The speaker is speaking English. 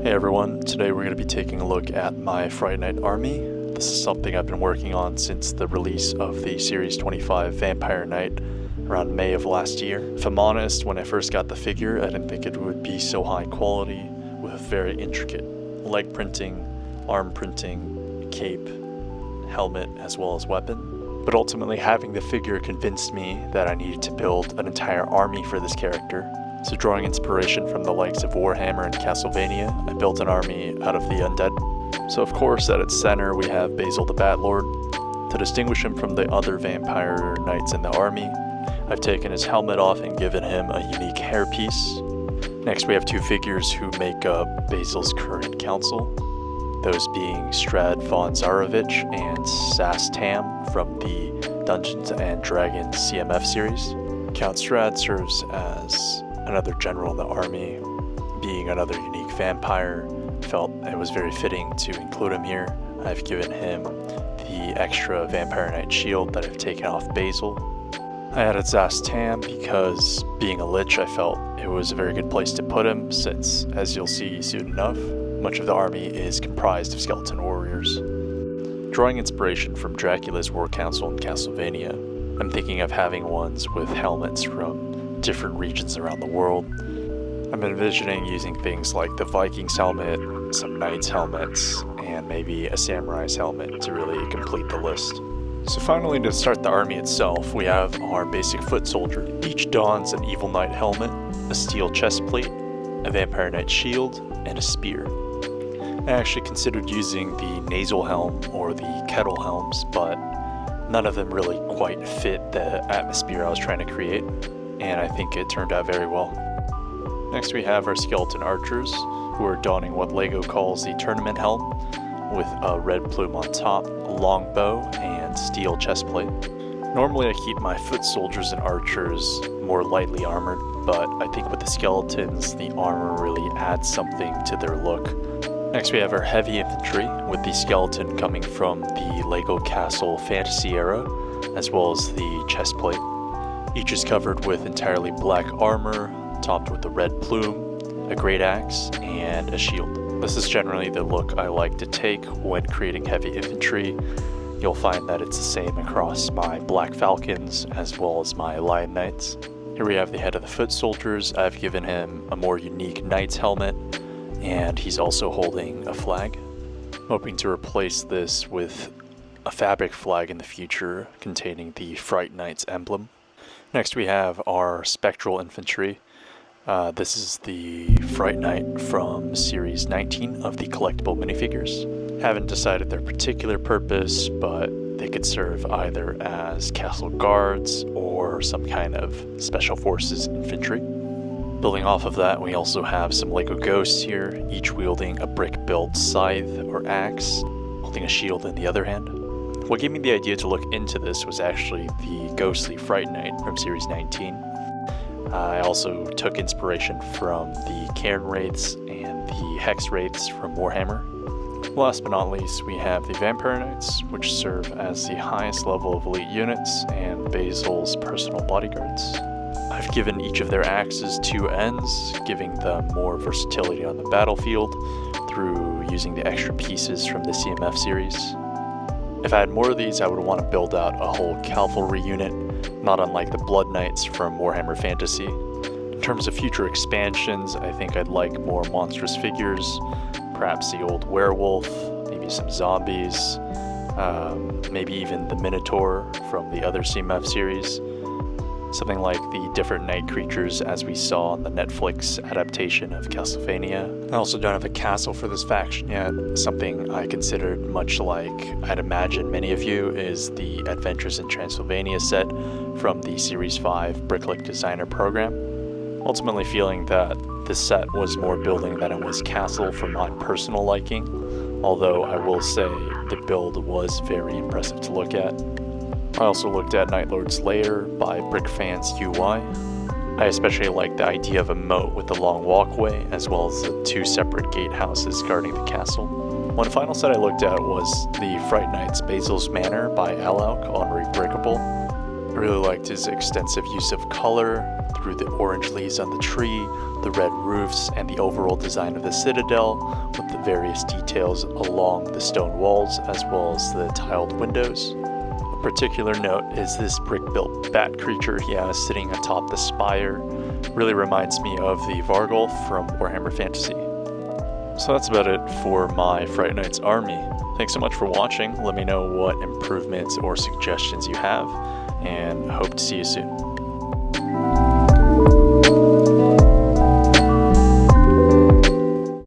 Hey everyone, today we're going to be taking a look at my Fright Knight army. This is something I've been working on since the release of the Series 25 Vampire Knight around May of last year. If I'm honest, when I first got the figure, I didn't think it would be so high quality with very intricate leg printing, arm printing, cape, helmet, as well as weapon. But ultimately having the figure convinced me that I needed to build an entire army for this character. So drawing inspiration from the likes of Warhammer and Castlevania, I built an army out of the undead. So of course at its center we have Basil the Batlord. To distinguish him from the other vampire knights in the army, I've taken his helmet off and given him a unique hairpiece. Next we have two figures who make up Basil's current council, those being Strad von Zarovich and Sas Tam from the Dungeons and Dragons CMF series. Count Strad serves as another general in the army. Being another unique vampire, felt it was very fitting to include him here. I've given him the extra Vampire Knight shield that I've taken off Basil. I added Sas Tam because, being a lich, I felt it was a very good place to put him since, as you'll see soon enough, much of the army is comprised of skeleton warriors. Drawing inspiration from Dracula's War Council in Castlevania, I'm thinking of having ones with helmets from different regions around the world. I'm envisioning using things like the Viking's helmet, some Knight's helmets, and maybe a Samurai's helmet to really complete the list. So finally, to start the army itself, we have our basic foot soldier. Each dons an Evil Knight helmet, a steel chestplate, a Vampire Knight shield, and a spear. I actually considered using the nasal helm or the kettle helms, but none of them really quite fit the atmosphere I was trying to create, and I think it turned out very well. Next we have our skeleton archers, who are donning what Lego calls the tournament helm, with a red plume on top, a long bow, and steel chestplate. Normally I keep my foot soldiers and archers more lightly armored, but I think with the skeletons, the armor really adds something to their look. Next we have our heavy infantry, with the skeleton coming from the Lego Castle Fantasy era, as well as the chestplate. Each is covered with entirely black armor, topped with a red plume, a great axe, and a shield. This is generally the look I like to take when creating heavy infantry. You'll find that it's the same across my Black Falcons as well as my Lion Knights. Here we have the head of the foot soldiers. I've given him a more unique knight's helmet, and he's also holding a flag. I'm hoping to replace this with a fabric flag in the future containing the Fright Knight's emblem. Next we have our Spectral infantry. This is the Fright Knight from Series 19 of the collectible minifigures. Haven't decided their particular purpose, but they could serve either as castle guards or some kind of special forces infantry. Building off of that, we also have some Lego ghosts here, each wielding a brick-built scythe or axe, holding a shield in the other hand. What gave me the idea to look into this was actually the ghostly Fright Knight from Series 19. I also took inspiration from the Cairn Wraiths and the Hex Wraiths from Warhammer. Last but not least, we have the Vampire Knights, which serve as the highest level of elite units and Basil's personal bodyguards. I've given each of their axes two ends, giving them more versatility on the battlefield through using the extra pieces from the CMF series. If I had more of these, I would want to build out a whole cavalry unit, not unlike the Blood Knights from Warhammer Fantasy. In terms of future expansions, I think I'd like more monstrous figures, perhaps the old werewolf, maybe some zombies, maybe even the Minotaur from the other CMF series. Something like the different night creatures as we saw in the Netflix adaptation of Castlevania. I also don't have a castle for this faction yet. Something I considered much like I'd imagine many of you is the Adventures in Transylvania set from the Series 5 Bricklick Designer program. Ultimately feeling that this set was more building than it was castle for my personal liking, although I will say the build was very impressive to look at. I also looked at Nightlord's Lair by BrickFans UI. I especially like the idea of a moat with a long walkway, as well as the two separate gatehouses guarding the castle. One final set I looked at was the Fright Knight's Basil's Manor by Alauk on Rebreakable. really liked his extensive use of color through the orange leaves on the tree, the red roofs, and the overall design of the citadel with the various details along the stone walls as well as the tiled windows. A particular note is this brick-built bat creature he has sitting atop the spire. Really reminds me of the Vargolf from Warhammer Fantasy. So that's about it for my Fright Knight's army. Thanks so much for watching. Let me know what improvements or suggestions you have, and hope to see you soon.